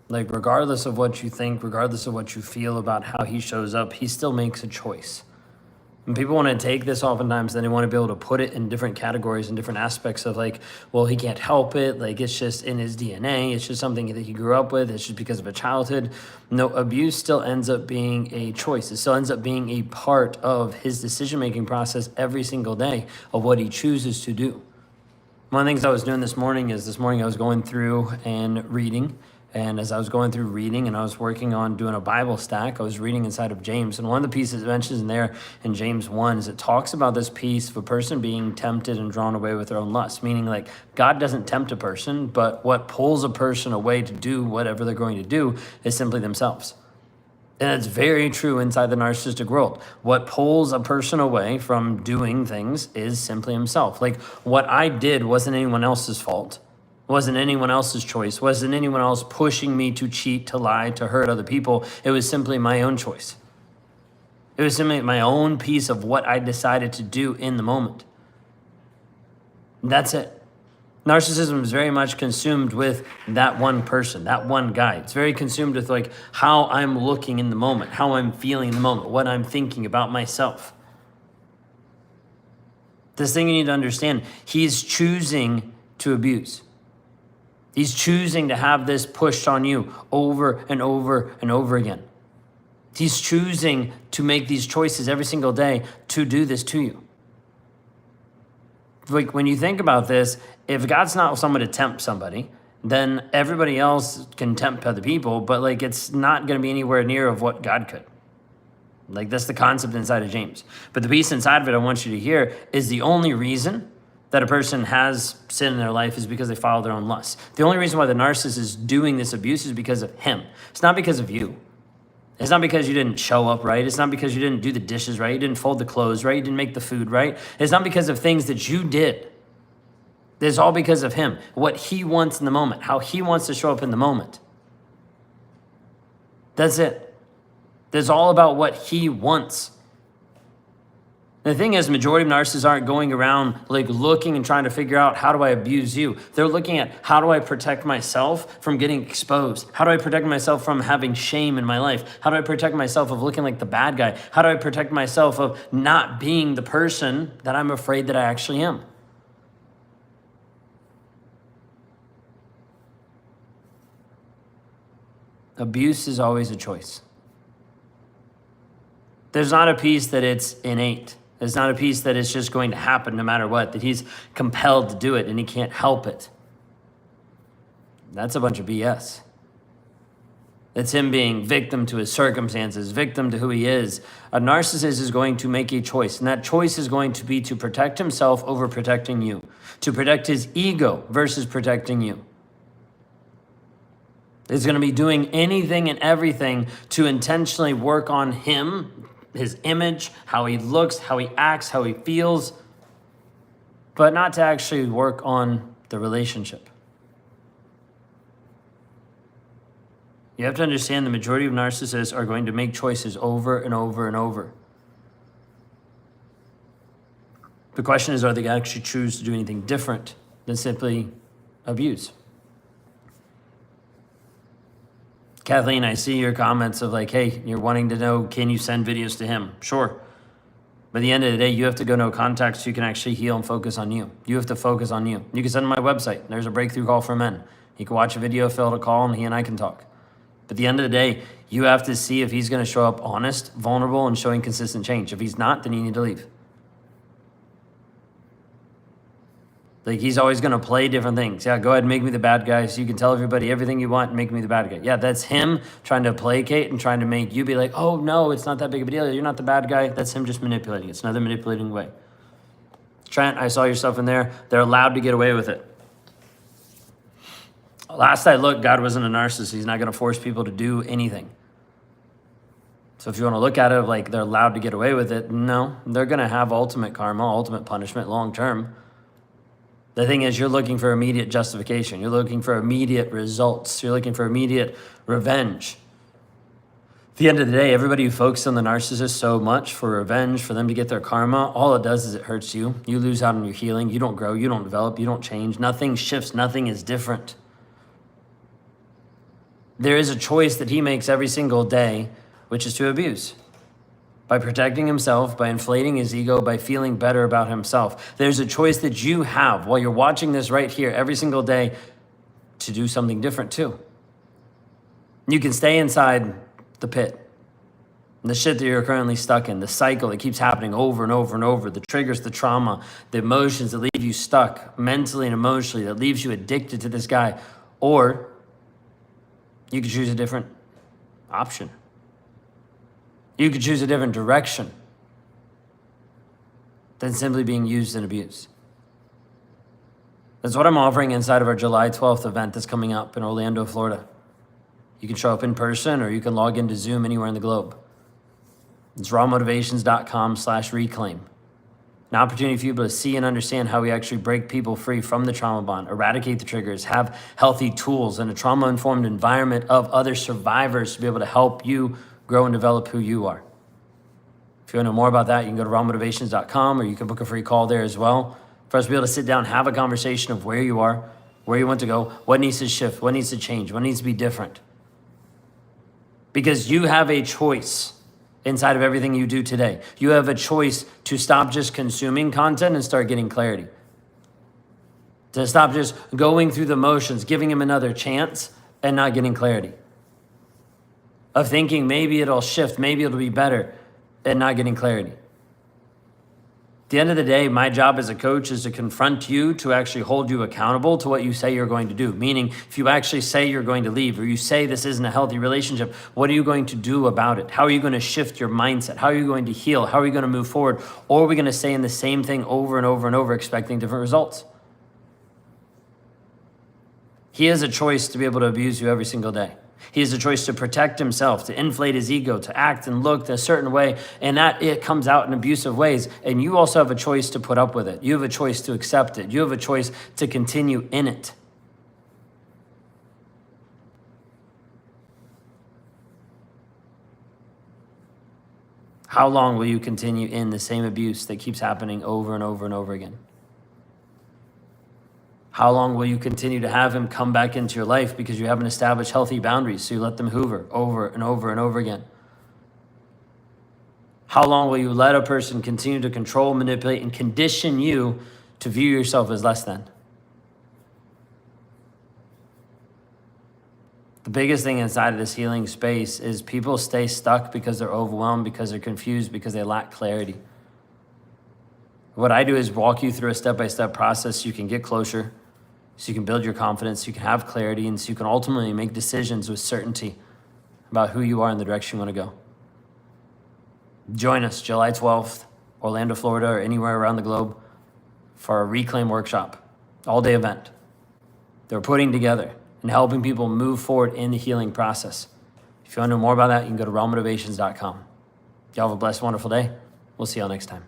Like, regardless of what you think, regardless of what you feel about how he shows up, he still makes a choice. And people want to take this oftentimes, then they want to be able to put it in different categories and different aspects of like, well, he can't help it. Like, it's just in his DNA. It's just something that he grew up with. It's just because of a childhood. No, abuse still ends up being a choice. It still ends up being a part of his decision-making process every single day of what he chooses to do. One of the things I was doing this morning I was going through and reading. And as I was going through reading and I was working on doing a Bible stack, I was reading inside of James. And one of the pieces it mentions in there in James 1 is it talks about this piece of a person being tempted and drawn away with their own lust, meaning like God doesn't tempt a person, but what pulls a person away to do whatever they're going to do is simply themselves. And it's very true inside the narcissistic world. What pulls a person away from doing things is simply himself. Like, what I did wasn't anyone else's fault. Wasn't anyone else's choice. Wasn't anyone else pushing me to cheat, to lie, to hurt other people. It was simply my own choice. It was simply my own piece of what I decided to do in the moment. That's it. Narcissism is very much consumed with that one person, that one guy. It's very consumed with like how I'm looking in the moment, how I'm feeling in the moment, what I'm thinking about myself. This thing you need to understand, he's choosing to abuse. He's choosing to have this pushed on you over and over and over again. He's choosing to make these choices every single day to do this to you. Like, when you think about this, if God's not someone to tempt somebody, then everybody else can tempt other people, but like it's not going to be anywhere near of what God could. Like, that's the concept inside of James. But the piece inside of it I want you to hear is the only reason that a person has sin in their life is because they follow their own lusts. The only reason why the narcissist is doing this abuse is because of him. It's not because of you. It's not because you didn't show up right. It's not because you didn't do the dishes right. You didn't fold the clothes right. You didn't make the food right. It's not because of things that you did. It's all because of him. What he wants in the moment. How he wants to show up in the moment. That's it. It's all about what he wants. The thing is, majority of narcissists aren't going around like looking and trying to figure out, how do I abuse you? They're looking at, how do I protect myself from getting exposed? How do I protect myself from having shame in my life? How do I protect myself of looking like the bad guy? How do I protect myself of not being the person that I'm afraid that I actually am? Abuse is always a choice. There's not a piece that it's innate. There's not a piece that it's just going to happen no matter what, that he's compelled to do it and he can't help it. That's a bunch of BS. It's him being victim to his circumstances, victim to who he is. A narcissist is going to make a choice, and that choice is going to be to protect himself over protecting you, to protect his ego versus protecting you. He's going to be doing anything and everything to intentionally work on him, his image, how he looks, how he acts, how he feels, but not to actually work on the relationship. You have to understand the majority of narcissists are going to make choices over and over and over. The question is, are they going to actually choose to do anything different than simply abuse? Kathleen, I see your comments of like, hey, you're wanting to know, can you send videos to him? Sure. But at the end of the day, you have to go no contact so you can actually heal and focus on you. You have to focus on you. You can send him my website. There's a breakthrough call for men. He can watch a video, fill out a call, and he and I can talk. But at the end of the day, you have to see if he's going to show up honest, vulnerable, and showing consistent change. If he's not, then you need to leave. Like, he's always going to play different things. Yeah, go ahead and make me the bad guy so you can tell everybody everything you want and make me the bad guy. Yeah, that's him trying to placate and trying to make you be like, oh, no, it's not that big of a deal. You're not the bad guy. That's him just manipulating. It's another manipulating way. Trent, I saw your stuff in there. They're allowed to get away with it. Last I looked, God wasn't a narcissist. He's not going to force people to do anything. So if you want to look at it like they're allowed to get away with it, no, they're going to have ultimate karma, ultimate punishment long term. The thing is, you're looking for immediate justification. You're looking for immediate results. You're looking for immediate revenge. At the end of the day, everybody who focuses on the narcissist so much for revenge, for them to get their karma, all it does is it hurts you. You lose out on your healing. You don't grow. You don't develop. You don't change. Nothing shifts. Nothing is different. There is a choice that he makes every single day, which is to abuse. By protecting himself, by inflating his ego, by feeling better about himself. There's a choice that you have while you're watching this right here every single day to do something different too. You can stay inside the pit, the shit that you're currently stuck in, the cycle that keeps happening over and over and over, the triggers, the trauma, the emotions that leave you stuck mentally and emotionally, that leaves you addicted to this guy. Or you could choose a different option. You could choose a different direction than simply being used and abused. That's what I'm offering inside of our July 12th event that's coming up in Orlando, Florida. You can show up in person or you can log into Zoom anywhere in the globe. It's rawmotivations.com/reclaim. An opportunity for you to see and understand how we actually break people free from the trauma bond, eradicate the triggers, have healthy tools, and a trauma-informed environment of other survivors to be able to help you grow and develop who you are. If you want to know more about that, you can go to rawmotivations.com or you can book a free call there as well for us to be able to sit down, have a conversation of where you are, where you want to go, what needs to shift, what needs to change, what needs to be different. Because you have a choice inside of everything you do today. You have a choice to stop just consuming content and start getting clarity. To stop just going through the motions, giving him another chance and not getting clarity. Of thinking maybe it'll shift, maybe it'll be better, and not getting clarity. At the end of the day, my job as a coach is to confront you, to actually hold you accountable to what you say you're going to do. Meaning, if you actually say you're going to leave, or you say this isn't a healthy relationship, what are you going to do about it? How are you going to shift your mindset? How are you going to heal? How are you going to move forward? Or are we going to stay in the same thing over and over and over, expecting different results? He has a choice to be able to abuse you every single day. He has a choice to protect himself, to inflate his ego, to act and look a certain way, and that it comes out in abusive ways. And you also have a choice to put up with it. You have a choice to accept it. You have a choice to continue in it. How long will you continue in the same abuse that keeps happening over and over and over again? How long will you continue to have him come back into your life because you haven't established healthy boundaries, so you let them hoover over and over and over again? How long will you let a person continue to control, manipulate, and condition you to view yourself as less than? The biggest thing inside of this healing space is people stay stuck because they're overwhelmed, because they're confused, because they lack clarity. What I do is walk you through a step-by-step process so you can get closer, so you can build your confidence, you can have clarity, and so you can ultimately make decisions with certainty about who you are and the direction you want to go. Join us July 12th, Orlando, Florida, or anywhere around the globe for our Reclaim workshop, all-day event that we're putting together and helping people move forward in the healing process. If you want to know more about that, you can go to rawmotivations.com. Y'all have a blessed, wonderful day. We'll see y'all next time.